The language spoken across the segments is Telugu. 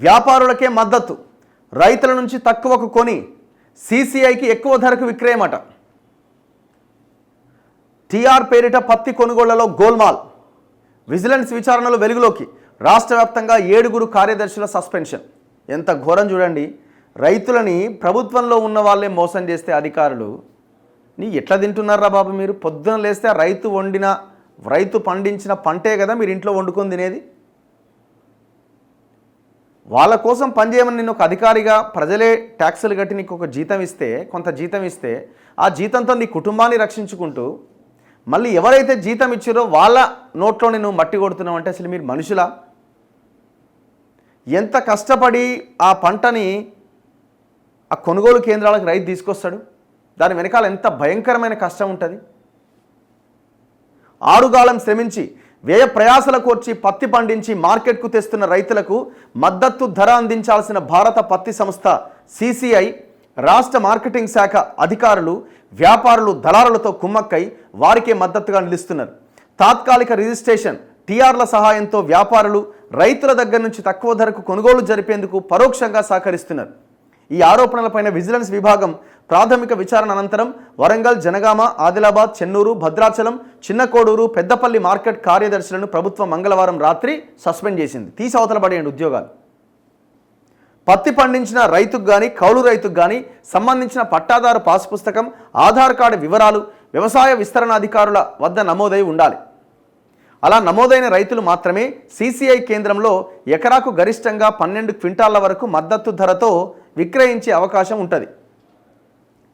వ్యాపారులకే మద్దతు, రైతుల నుంచి తక్కువకు కొని సీసీఐకి ఎక్కువ ధరకు విక్రయమట. టీఆర్ పేరిట పత్తి కొనుగోళ్లలో గోల్మాల్, విజిలెన్స్ విచారణలో వెలుగులోకి. రాష్ట్ర వ్యాప్తంగా 7 కార్యదర్శుల సస్పెన్షన్. ఎంత ఘోరం చూడండి. రైతులని ప్రభుత్వంలో ఉన్న వాళ్ళే మోసం చేస్తే అధికారులు ఎట్లా తింటున్నారా బాబు మీరు? పొద్దున లేస్తే రైతు పండించిన పంటే కదా మీరు ఇంట్లో వండుకొని తినేది. వాళ్ళ కోసం పనిచేయమని నిన్ను ఒక అధికారిగా ప్రజలే ట్యాక్సులు కట్టి నీకు ఒక జీతం ఇస్తే, కొంత జీతం ఇస్తే, ఆ జీతంతో నీ కుటుంబాన్ని రక్షించుకుంటూ మళ్ళీ ఎవరైతే జీతం ఇచ్చారో వాళ్ళ నోట్లో నేను మట్టి కొడుతున్నావు అంటే అసలు మీరు మనుషులా? ఎంత కష్టపడి ఆ పంటని ఆ కొనుగోలు కేంద్రాలకు రైతు తీసుకొస్తాడు? దాని వెనకాల ఎంత భయంకరమైన కష్టం ఉంటుంది. ఆరుగాలం శ్రమించి వ్యయ ప్రయాసల కోర్చి పత్తి పండించి మార్కెట్కు తెస్తున్న రైతులకు మద్దతు ధర అందించాల్సిన భారత పత్తి సంస్థ సీసీఐ, రాష్ట్ర మార్కెటింగ్ శాఖ అధికారులు, వ్యాపారులు, దళారులతో కుమ్మక్కై వారికే మద్దతుగా నిలుస్తున్నారు. తాత్కాలిక రిజిస్ట్రేషన్, టీఆర్ల సహాయంతో వ్యాపారులు రైతుల దగ్గర నుంచి తక్కువ ధరకు కొనుగోలు జరిపేందుకు పరోక్షంగా సహకరిస్తున్నారు. ఈ ఆరోపణలపైన విజిలెన్స్ విభాగం ప్రాథమిక విచారణ అనంతరం వరంగల్, జనగామ, ఆదిలాబాద్, చెన్నూరు, భద్రాచలం, చిన్నకోడూరు, పెద్దపల్లి మార్కెట్ కార్యదర్శులను ప్రభుత్వం మంగళవారం రాత్రి సస్పెండ్ చేసింది. అవతల పడేయండి ఉద్యోగాలు. పత్తి పండించిన రైతుకు కానీ కౌలు రైతుకు కానీ సంబంధించిన పట్టాదారు పాస్ పుస్తకం, ఆధార్ కార్డు వివరాలు వ్యవసాయ విస్తరణ అధికారుల వద్ద నమోదై ఉండాలి. అలా నమోదైన రైతులు మాత్రమే సీసీఐ కేంద్రంలో ఎకరాకు గరిష్టంగా 12 క్వింటాళ్ల వరకు మద్దతు ధరతో విక్రయించే అవకాశం ఉంటుంది.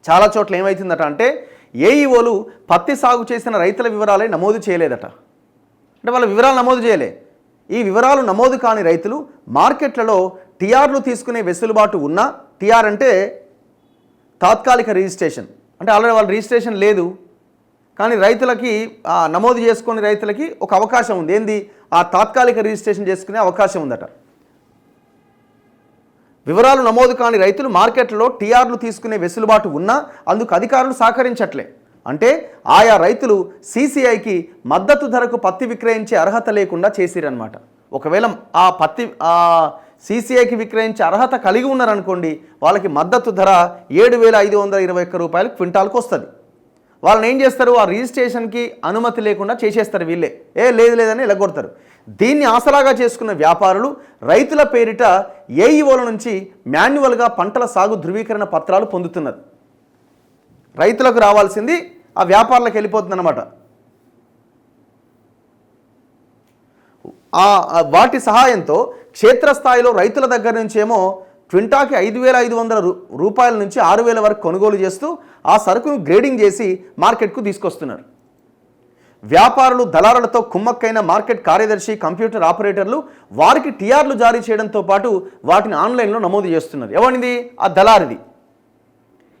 చాలా చోట్ల ఏమవుతుందట అంటే ఏఈఓలు పత్తి సాగు చేసిన రైతుల వివరాలే నమోదు చేయలేదట. అంటే వాళ్ళ వివరాలు నమోదు చేయలే. ఈ వివరాలు నమోదు కాని రైతులు మార్కెట్లలో టీఆర్లు తీసుకునే వెసులుబాటు ఉన్నా, టీఆర్ అంటే తాత్కాలిక రిజిస్ట్రేషన్, అంటే ఆల్రెడీ వాళ్ళ రిజిస్ట్రేషన్ లేదు కానీ రైతులకి నమోదు చేసుకునే రైతులకి ఒక అవకాశం ఉంది. ఏంది? ఆ తాత్కాలిక రిజిస్ట్రేషన్ చేసుకునే అవకాశం ఉందట. వివరాలు నమోదు కాని రైతులు మార్కెట్లో టీఆర్లు తీసుకునే వెసులుబాటు ఉన్నా అందుకు అధికారులు సహకరించట్లే. అంటే ఆయా రైతులు సీసీఐకి మద్దతు ధరకు పత్తి విక్రయించే అర్హత లేకుండా చేసిరన్నమాట. ఒకవేళ ఆ పత్తి సీసీఐకి విక్రయించే అర్హత కలిగి ఉన్నారనుకోండి, వాళ్ళకి మద్దతు ధర 7,521 రూపాయలు క్వింటాల్కి వస్తుంది. వాళ్ళని ఏం చేస్తారు? ఆ రిజిస్ట్రేషన్కి అనుమతి లేకుండా చేసేస్తారు. వీళ్ళే లేదని ఎలగొడతారు. దీన్ని ఆసరాగా చేసుకున్న వ్యాపారులు రైతుల పేరిట ఏఈఓల నుంచి మాన్యువల్గా పంటల సాగు ధృవీకరణ పత్రాలు పొందుతున్నారు. రైతులకు రావాల్సింది ఆ వ్యాపారులకు వెళ్ళిపోతుందన్నమాట. వాటి సహాయంతో క్షేత్రస్థాయిలో రైతుల దగ్గర నుంచేమో క్వింటాకి 5,500 రూపాయల నుంచి 6,000 వరకు కొనుగోలు చేస్తూ ఆ సరుకును గ్రేడింగ్ చేసి మార్కెట్కు తీసుకొస్తున్నారు. వ్యాపారులు, దళారులతో కుమ్మక్కైన మార్కెట్ కార్యదర్శి, కంప్యూటర్ ఆపరేటర్లు వారికి టీఆర్లు జారీ చేయడంతో పాటు వాటిని ఆన్లైన్లో నమోదు చేస్తున్నారు. ఎవరిది? ఆ దళారిది.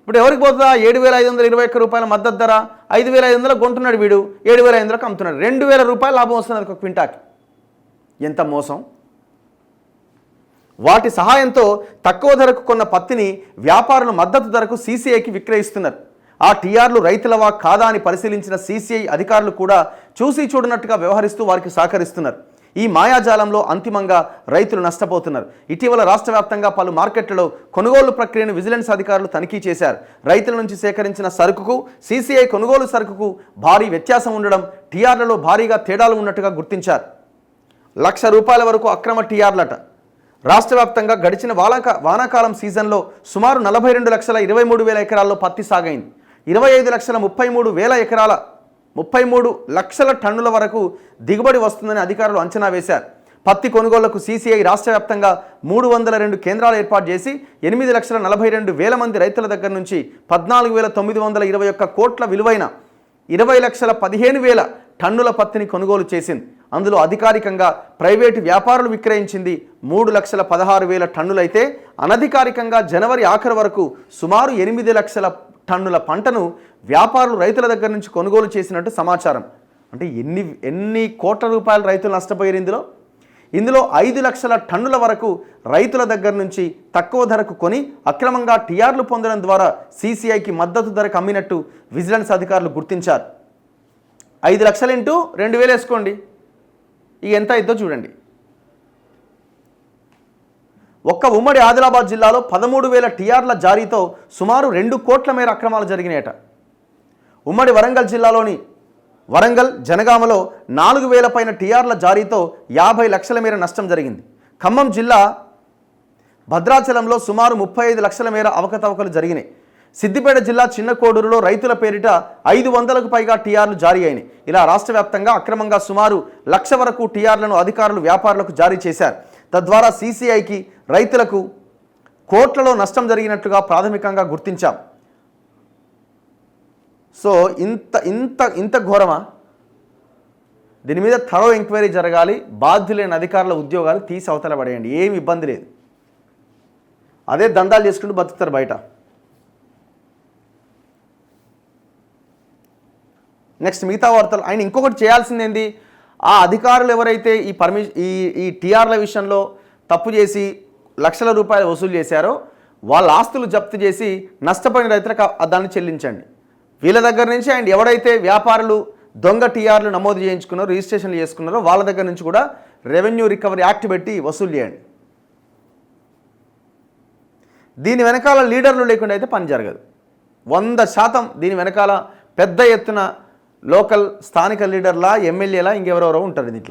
ఇప్పుడు ఎవరికి పోతుందా? 7,521 రూపాయల మద్దతు ధర, 5,500 కొంటున్నాడు వీడు, 7,500కి అమ్ముతున్నాడు. 2,000 రూపాయలు లాభం వస్తున్నది ఒక క్వింటాకి. ఎంత మోసం! వాటి సహాయంతో తక్కువ ధరకు కొన్న పత్తిని వ్యాపారులు మద్దతు ధరకు సీసీఐకి విక్రయిస్తున్నారు. ఆ టీఆర్లు రైతులవా కాదా అని పరిశీలించిన సీసీఐ అధికారులు కూడా చూసి చూడనట్టుగా వ్యవహరిస్తూ వారికి సహకరిస్తున్నారు. ఈ మాయాజాలంలో అంతిమంగా రైతులు నష్టపోతున్నారు. ఇటీవల రాష్ట్ర వ్యాప్తంగా పలు మార్కెట్లలో కొనుగోలు ప్రక్రియను విజిలెన్స్ అధికారులు తనిఖీ చేశారు. రైతుల నుంచి సేకరించిన సరుకుకు, సీసీఐ కొనుగోలు సరుకుకు భారీ వ్యత్యాసం ఉండడం, టీఆర్లలో భారీగా తేడాలు ఉన్నట్టుగా గుర్తించారు. ₹1,00,000 వరకు అక్రమ టీఆర్లట. రాష్ట్ర వ్యాప్తంగా గడిచిన వానాకాలం సీజన్లో సుమారు 42,23,000 ఎకరాల్లో పత్తి సాగైంది. 25,33,000 ఎకరాల 33 లక్షల టన్నుల వరకు దిగుబడి వస్తుందని అధికారులు అంచనా వేశారు. పత్తి కొనుగోళ్లకు సీసీఐ రాష్ట్ర వ్యాప్తంగా 302 కేంద్రాలు ఏర్పాటు చేసి 8,42,000 మంది రైతుల దగ్గర నుంచి 14,921 కోట్ల విలువైన 20,15,000 టన్నుల పత్తిని కొనుగోలు చేసింది. అందులో అధికారికంగా ప్రైవేటు వ్యాపారులు విక్రయించింది 3,16,000 టన్నులైతే అనధికారికంగా జనవరి ఆఖరు వరకు సుమారు 8 లక్షల టన్నుల పంటను వ్యాపారులు రైతుల దగ్గర నుంచి కొనుగోలు చేసినట్టు సమాచారం. అంటే ఎన్ని కోట్ల రూపాయలు రైతులు నష్టపోయారు ఇందులో 5 లక్షల టన్నుల వరకు రైతుల దగ్గర నుంచి తక్కువ ధరకు కొని అక్రమంగా టీఆర్లు పొందడం ద్వారా సీసీఐకి మద్దతు ధరకు అమ్మినట్టు విజిలెన్స్ అధికారులు గుర్తించారు. 5 లక్షలు ఇంటూ 2,000 వేసుకోండి, ఇక ఎంత అయిద్దో చూడండి. ఒక్క ఉమ్మడి ఆదిలాబాద్ జిల్లాలో 13,000 టీఆర్ల జారీతో సుమారు 2 కోట్ల మేర అక్రమాలు జరిగినాయట. ఉమ్మడి వరంగల్ జిల్లాలోని వరంగల్, జనగామలో 4,000 పైన టీఆర్ల జారీతో 50 లక్షల మేర నష్టం జరిగింది. ఖమ్మం జిల్లా భద్రాచలంలో సుమారు 35 లక్షల మేర అవకతవకలు జరిగినాయి. సిద్దిపేట జిల్లా చిన్న కోడూరులో రైతుల పేరిట 500కు పైగా టీఆర్లు జారీ అయినాయి. ఇలా రాష్ట్ర వ్యాప్తంగా అక్రమంగా సుమారు 1,00,000 వరకు టీఆర్లను అధికారులు వ్యాపారులకు జారీ చేశారు. తద్వారా సీసీఐకి రైతులకు కోట్లలో నష్టం జరిగినట్లుగా ప్రాథమికంగా గుర్తించాం. సో ఇంత ఘోరమా? దీని మీద థరో ఎంక్వైరీ జరగాలి. బాధ్యులైన అధికారుల ఉద్యోగాలు తీసి అవతల పడేయండి, ఏమి ఇబ్బంది లేదు. అదే దందాలు చేసుకుంటూ బతుకుతారు బయట. నెక్స్ట్ మిగతా వార్తలు. ఆయన ఇంకొకటి చేయాల్సింది ఏంది, ఆ అధికారులు ఎవరైతే ఈ టీఆర్ల విషయంలో తప్పు చేసి లక్షల రూపాయలు వసూలు చేశారో వాళ్ళ ఆస్తులు జప్తు చేసి నష్టపోయిన రైతులకు దాన్ని చెల్లించండి. వీళ్ళ దగ్గర నుంచి అండ్ ఎవరైతే వ్యాపారులు దొంగ టీఆర్లు నమోదు చేయించుకున్నారో, రిజిస్ట్రేషన్లు చేసుకున్నారో వాళ్ళ దగ్గర నుంచి కూడా రెవెన్యూ రికవరీ యాక్ట్ పెట్టి వసూలు చేయండి. దీని వెనకాల లీడర్లు లేకుండా అయితే పని జరగదు. 100% దీని వెనకాల పెద్ద ఎత్తున లోకల్ స్థానిక లీడర్లా, ఎమ్మెల్యేలా, ఇంకెవరెవరో ఉంటారు దీంట్లో.